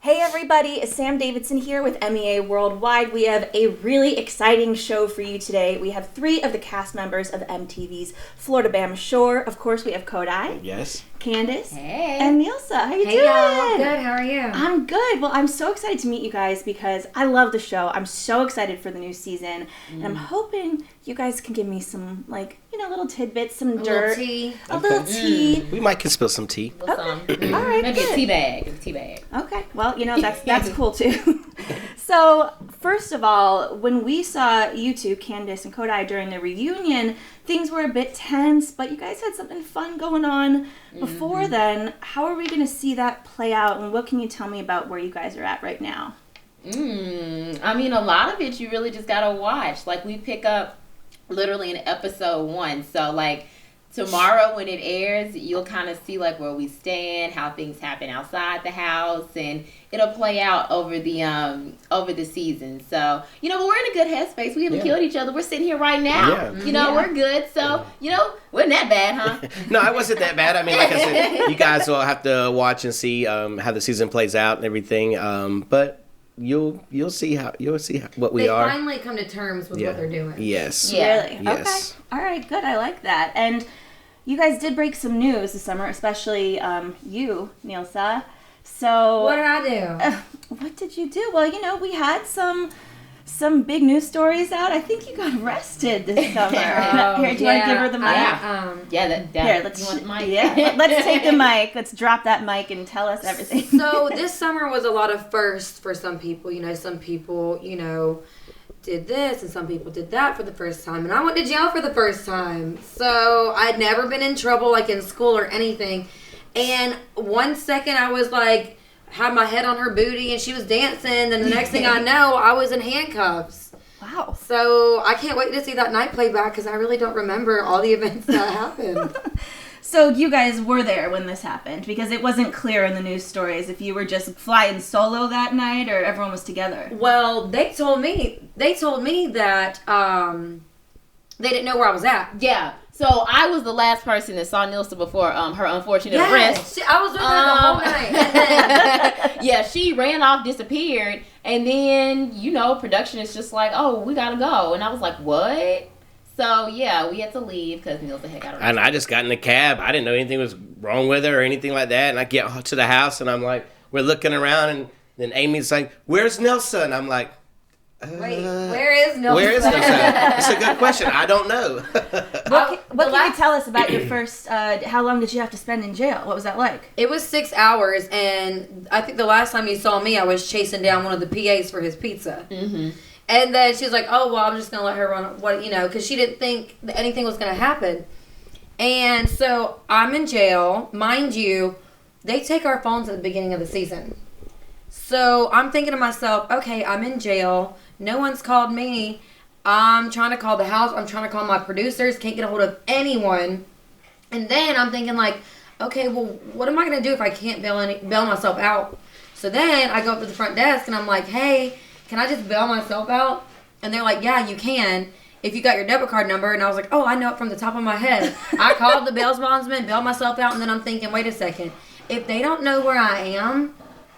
Hey everybody, it's Sam Davidson here with MEAWW Worldwide. We have a really exciting show for you today. We have 3 of the cast members of MTV's Floribama Shore. Of course, we have Codi. Yes. Candace. Hey. And Nilsa. How you doing? Hey y'all. Good, how are you? I'm good. Well, I'm so excited to meet you guys because I love the show. I'm so excited for the new season. And I'm hoping you guys can give me some, little tidbits, some dirt. A little tea. We might can spill some tea. Okay. All right, Maybe good. a tea bag. Okay. Well, that's cool too. So, first of all, when we saw you two, Candace and Codi, during the reunion, things were a bit tense, but you guys had something fun going on before then. How are we going to see that play out, and what can you tell me about where you guys are at right now? I mean, a lot of it you really just gotta watch. Like, we pick up literally in episode 1. So, tomorrow when it airs, you'll kind of see, where we stand, how things happen outside the house, and it'll play out over the season. So, but we're in a good headspace. We haven't killed each other. We're sitting here right now. Yeah. We're good. So, wasn't that bad, huh? No, it wasn't that bad. I mean, like I said, you guys will have to watch and see how the season plays out and everything. But you'll see what we are. They finally come to terms with what they're doing. Yes. Yeah. Really? Yes. Okay. All right, good. I like that. And you guys did break some news this summer, especially you, Nilsa. So What did I do? What did you do? Well, we had some big news stories out. I think you got arrested this summer. Here, do you want to give her the mic? Here, let's. You want the mic? Yeah, let's take the mic. Let's drop that mic and tell us everything. So this summer was a lot of firsts for some people. Some people, did this and some people did that for the first time. And I went to jail for the first time. So I'd never been in trouble in school or anything. And one second I was had my head on her booty and she was dancing. And the next thing I know, I was in handcuffs. Wow. So I can't wait to see that night play back because I really don't remember all the events that happened. So you guys were there when this happened because it wasn't clear in the news stories if you were just flying solo that night or everyone was together. Well, they told me that they didn't know where I was at. Yeah. So I was the last person that saw Nilsa before her unfortunate arrest. I was with her the whole night. Yeah, she ran off, disappeared, and then production is just like, oh, we gotta go, and I was like, what? So yeah, we had to leave because Nilsa had got arrested. And I just got in the cab. I didn't know anything was wrong with her or anything like that. And I get to the house and I'm like, we're looking around, and then Amy's like, "Where's Nilsa?" And I'm like, Wait, where is Nilsa? Where is Nilsa? That's a good question. I don't know. What can you tell us about your first, how long did you have to spend in jail? What was that like? It was 6 hours, and I think the last time you saw me, I was chasing down one of the PAs for his pizza. Mm-hmm. And then she was like, oh, well, I'm just going to let her run, because she didn't think that anything was going to happen. And so I'm in jail. Mind you, they take our phones at the beginning of the season. So I'm thinking to myself, okay, I'm in jail. No one's called me. I'm trying to call the house. I'm trying to call my producers. Can't get a hold of anyone. And then I'm thinking okay, well, what am I going to do if I can't bail myself out? So then I go up to the front desk and I'm like, hey, can I just bail myself out? And they're like, yeah, you can if you got your debit card number. And I was like, oh, I know it from the top of my head. I called the bail bondsman, bailed myself out, and then I'm thinking, wait a second. If they don't know where I am,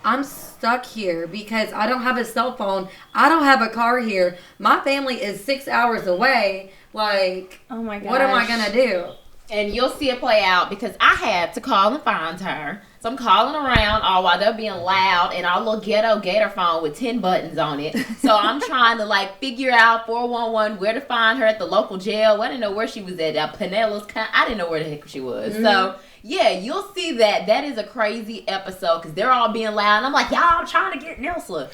I'm stuck here because I don't have a cell phone. I don't have a car here. My family is 6 hours away. Oh my gosh. What am I going to do? And you'll see it play out because I had to call and find her. So I'm calling around all while they're being loud and our little ghetto gator phone with 10 buttons on it. So I'm trying to figure out 411 where to find her at the local jail. I didn't know where she was at. Pinellas. I didn't know where the heck she was. Mm-hmm. So yeah, you'll see that. That is a crazy episode because they're all being loud. And I'm like, y'all, I'm trying to get Nilsa.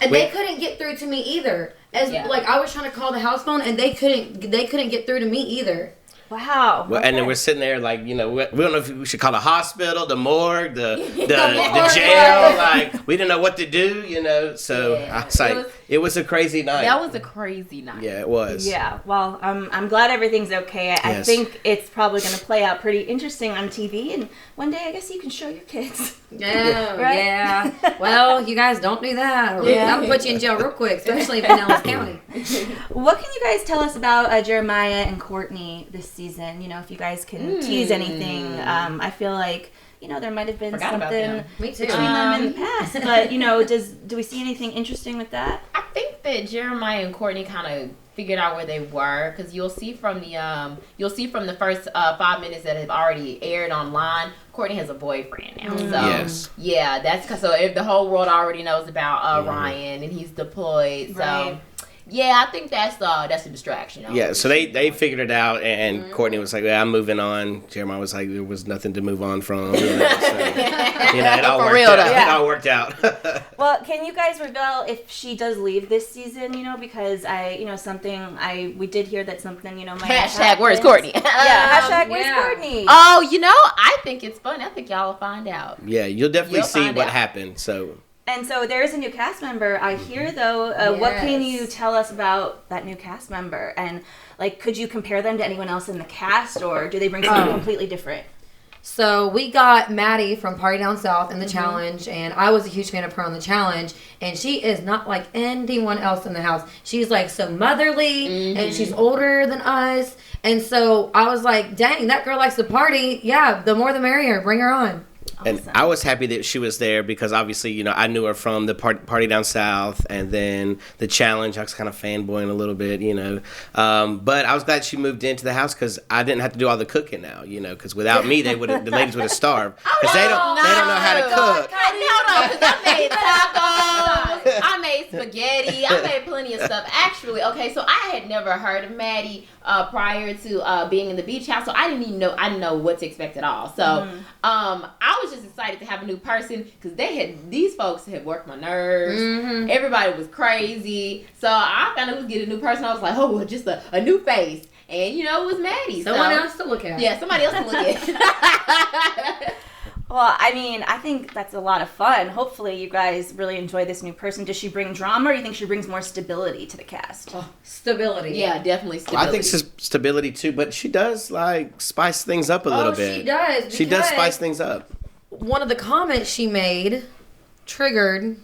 And they couldn't get through to me either. I was trying to call the house phone and they couldn't get through to me either. Wow. Well, and then we're sitting there we don't know if we should call the hospital, the morgue, the jail. We didn't know what to do, So I was it was a crazy night. That was a crazy night. Yeah, it was. Yeah. Well, I'm glad everything's okay. I think it's probably going to play out pretty interesting on TV, and one day I guess you can show your kids. Yeah. Right? Yeah. Well, you guys don't do that. That'll put you in jail real quick, especially in Pinellas County. What can you guys tell us about Jeremiah and Courtney this season? You know, if you guys can tease anything. I feel like, you know, there might have been something between them in the past. But, you know, do we see anything interesting with that? I think that Jeremiah and Courtney kind of figured out where they were, because you'll see from the first 5 minutes that have already aired online, Courtney has a boyfriend now. So yeah, that's so if the whole world already knows about Ryan and he's deployed. So yeah, I think that's a distraction. Yeah, so they figured it out, and Courtney was like, "Yeah, I'm moving on." Jeremiah was like, "There was nothing to move on from." You know, so, it all worked out. It all worked out. Well, can you guys reveal if she does leave this season? You know, because we did hear that something, you know, might hashtag where's Courtney? Hashtag where's Courtney? Oh, you know, I think it's fun. I think y'all will find out. Yeah, you'll definitely see what happened. So. And so there is a new cast member. I hear, though, what can you tell us about that new cast member? And, like, could you compare them to anyone else in the cast, or do they bring something completely different? So we got Maddie from Party Down South in the challenge, and I was a huge fan of her on the challenge, and she is not like anyone else in the house. She's, like, so motherly, and she's older than us. And so I was like, dang, that girl likes to party. Yeah, the more the merrier. Bring her on. And I was happy that she was there because obviously, you know, I knew her from the Party Down South and then the challenge. I was kind of fanboying a little bit, you know. But I was glad she moved into the house because I didn't have to do all the cooking now, you know. Because without me, the ladies would have starved because they don't know how to cook. I made tacos, I made spaghetti, I made plenty of stuff. Actually, okay, so I had never heard of Maddie prior to being in the beach house, so I didn't know what to expect at all. So I was just excited to have a new person because these folks had worked my nerves. Everybody was crazy, so I found out was getting a new person. I was like, oh, just a new face, and you know, it was Maddie. Someone else to look at. Yeah, somebody else to look at. Well, I mean, I think that's a lot of fun. Hopefully you guys really enjoy this new person. Does she bring drama, or do you think she brings more stability to the cast? Oh, stability. Yeah, definitely stability. I think stability too, but she does like spice things up a little bit. She does. She does spice things up. One of the comments she made triggered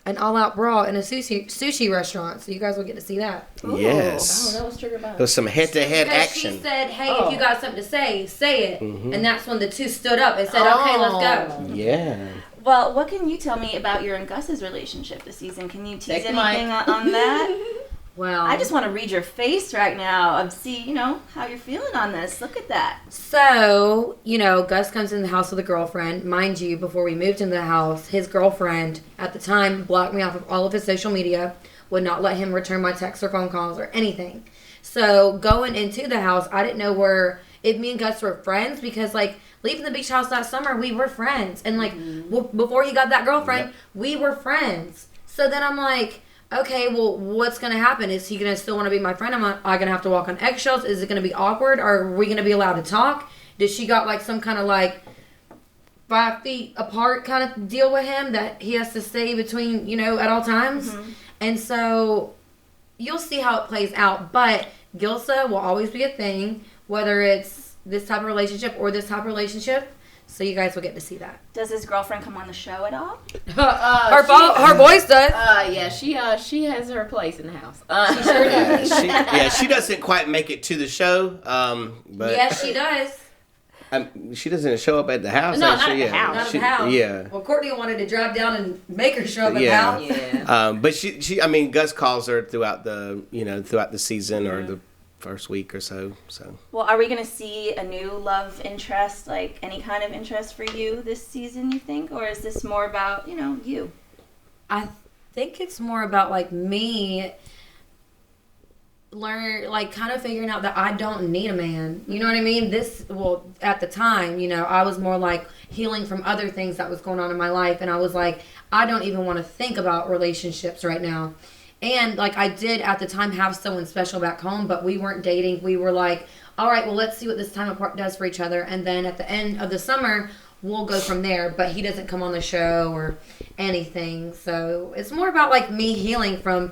an all-out brawl in a sushi restaurant, so you guys will get to see that. Yes. Oh, that was triggered by. There was some head-to-head action. She said, "Hey, if you got something to say it," and that's when the two stood up and said, "Okay, let's go." Yeah. Well, what can you tell me about your and Gus's relationship this season? Can you tease anything on that? Well, I just want to read your face right now and see, you know, how you're feeling on this. Look at that. So, you know, Gus comes in the house with a girlfriend. Mind you, before we moved into the house, his girlfriend at the time blocked me off of all of his social media, would not let him return my texts or phone calls or anything. So going into the house, I didn't know if me and Gus were friends, because like leaving the beach house last summer, we were friends. And like before he got that girlfriend, we were friends. So then I'm like, okay, well, what's going to happen? Is he going to still want to be my friend? Am I going to have to walk on eggshells? Is it going to be awkward? Are we going to be allowed to talk? Does she got like some kind of like 5 feet apart kind of deal with him that he has to stay between, you know, at all times? And so you'll see how it plays out. But GILSA will always be a thing, whether it's this type of relationship or this type of relationship. So you guys will get to see that. Does his girlfriend come on the show at all? Her voice does. Yeah, she has her place in the house. She sure does. She doesn't quite make it to the show, but yes, she does. She doesn't show up at the house. No, not actually. at the house. Not at the house. Yeah. Well, Courtney wanted to drive down and make her show up at the house. Yeah. But she, I mean, Gus calls her throughout the season or the first week or so. Well, are we going to see a new love interest, like any kind of interest for you this season, you think? Or is this more about, you know, you? I think it's more about like me kind of figuring out that I don't need a man. You know what I mean? At the time, you know, I was more like healing from other things that was going on in my life. And I was like, I don't even want to think about relationships right now. And, like, I did at the time have someone special back home, but we weren't dating. We were like, all right, well, let's see what this time apart does for each other. And then at the end of the summer, we'll go from there. But he doesn't come on the show or anything. So it's more about, like, me healing from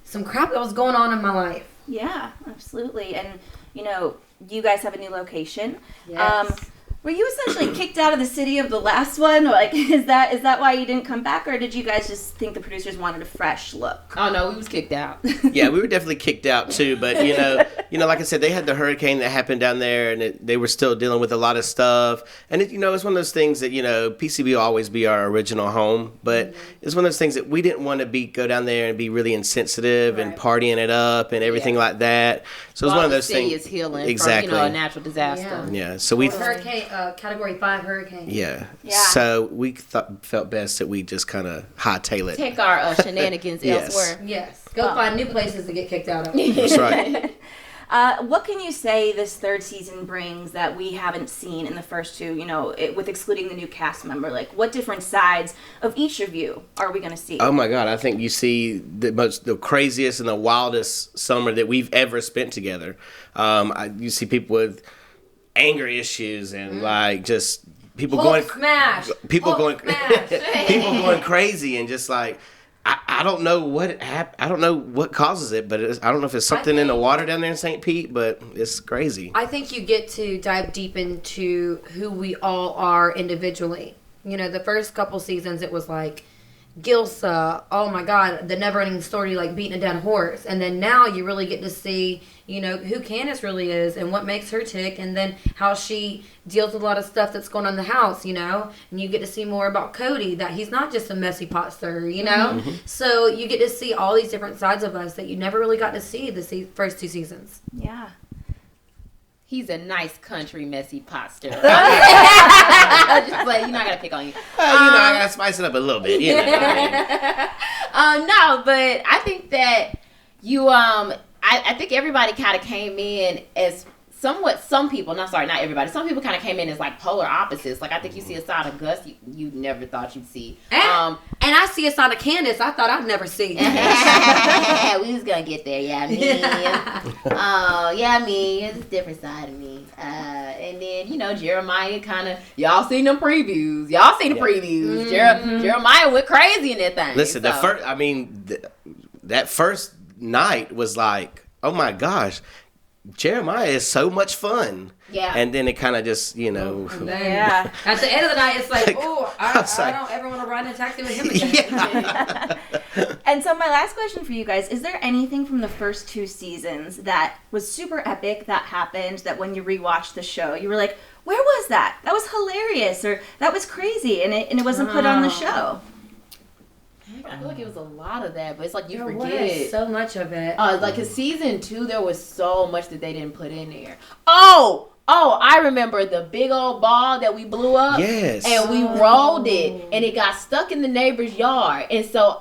some crap that was going on in my life. Yeah, absolutely. And, you know, you guys have a new location. Yes. Were you essentially kicked out of the city of the last one? Like, is that why you didn't come back, or did you guys just think the producers wanted a fresh look? Oh no, we was kicked out. Yeah, we were definitely kicked out too. But you know, you know, like I said, they had the hurricane that happened down there, and they were still dealing with a lot of stuff. And it, you know, it's one of those things that, you know, PCB will always be our original home, but it's one of those things that we didn't want to go down there and be really insensitive and partying it up and everything like that. So it's one of those things. The city is healing from, you know, a natural disaster. Yeah. So we hurricane, category 5 hurricane. Yeah. So we felt best that we just kind of hightail it. Take our shenanigans elsewhere. Yes. Go find new places to get kicked out of. That's right. What can you say this third season brings that we haven't seen in the first two, you know, with excluding the new cast member? Like, what different sides of each of you are we going to see? Oh, my God. I think you see the craziest and the wildest summer that we've ever spent together. You see people with anger issues and, like, just people going crazy and just, like, I don't know what happened. I don't know what causes it, but I don't know if it's something in the water down there in St. Pete, but it's crazy. I think you get to dive deep into who we all are individually. You know, the first couple seasons, it was like GILSA, oh my God, the never-ending story, like beating a dead horse. And then now you really get to see, you know, who Candace really is and what makes her tick, and then how she deals with a lot of stuff that's going on in the house, you know. And you get to see more about Codi, that he's not just a messy pot stirrer, you know. So you get to see all these different sides of us that you never really got to see the first 2 seasons. Yeah. He's a nice country messy pot stirrer. Just like, you're not gonna pick on you. I gotta spice it up a little bit. You know. No, but I think that you I think everybody kind of came in as somewhat, some people not everybody, some people kind of came in as like polar opposites. Like I think you see a side of Gus you never thought you'd see. And I see a side of Candace I thought I'd never see. We was gonna get there, it's a different side of me. And then, you know, Jeremiah kind of, y'all seen them previews. Jeremiah went crazy in that thing. Listen, that first night was like, oh my gosh, Jeremiah is so much fun. Yeah. And then it kind of just, you know. At the end of the night, it's like, I don't ever want to ride in a taxi with him again. And so my last question for you guys, is there anything from the first 2 seasons that was super epic that happened that when you rewatched the show, you were like, where was that? That was hilarious, or that was crazy, and it wasn't put on the show? I feel like it was a lot of that, but it's like you there forget was so much of it. Like in season 2, there was so much that they didn't put in there. Oh, I remember the big old ball that we blew up. Yes. And we rolled it, and it got stuck in the neighbor's yard. And so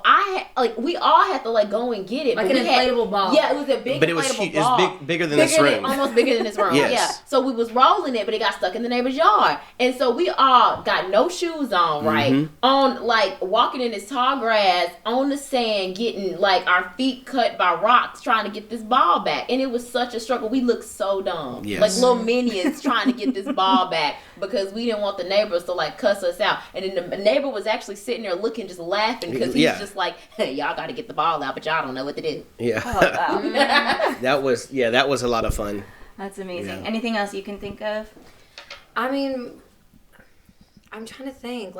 we all had to go and get it. Like an inflatable ball. Yeah, it was a big but it inflatable was huge. ball. It was bigger than this room. Almost bigger than this room. Yes. Yeah. So we was rolling it, but it got stuck in the neighbor's yard. And so we all got no shoes on, right? On walking in this tall grass on the sand, getting our feet cut by rocks, trying to get this ball back. And it was such a struggle. We looked so dumb. Yes. Like little minions trying to get this ball back because we didn't want the neighbors to cuss us out. And then the neighbor was actually sitting there looking, just laughing, because he's just like, hey, y'all got to get the ball out, but y'all don't know what to do. Yeah. Oh, wow. that was a lot of fun. That's amazing. Yeah. Anything else you can think of? I mean, I'm trying to think.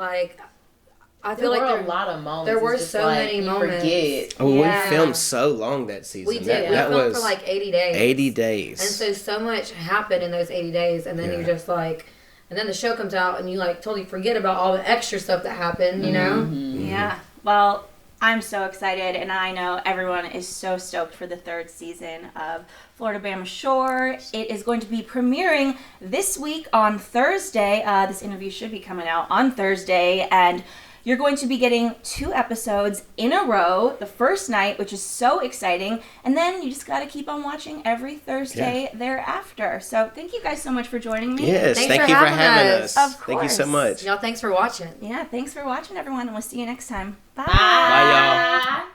I There feel were like a lot of moments. there were it's just so many moments. Forget. Oh, we filmed so long that season. We did. That we filmed was for 80 days. 80 days. And so much happened in those 80 days, and then you're just and then the show comes out, and you totally forget about all the extra stuff that happened, you know? Yeah. Well, I'm so excited, and I know everyone is so stoked for the 3rd season of Floribama Shore. It is going to be premiering this week on Thursday. This interview should be coming out on Thursday, and you're going to be getting 2 episodes in a row the first night, which is so exciting. And then you just got to keep on watching every Thursday thereafter. So thank you guys so much for joining me. Yes, thank you for having us. Of course. Thank you so much. Y'all, thanks for watching. Yeah, thanks for watching, everyone, and we'll see you next time. Bye. Bye, y'all.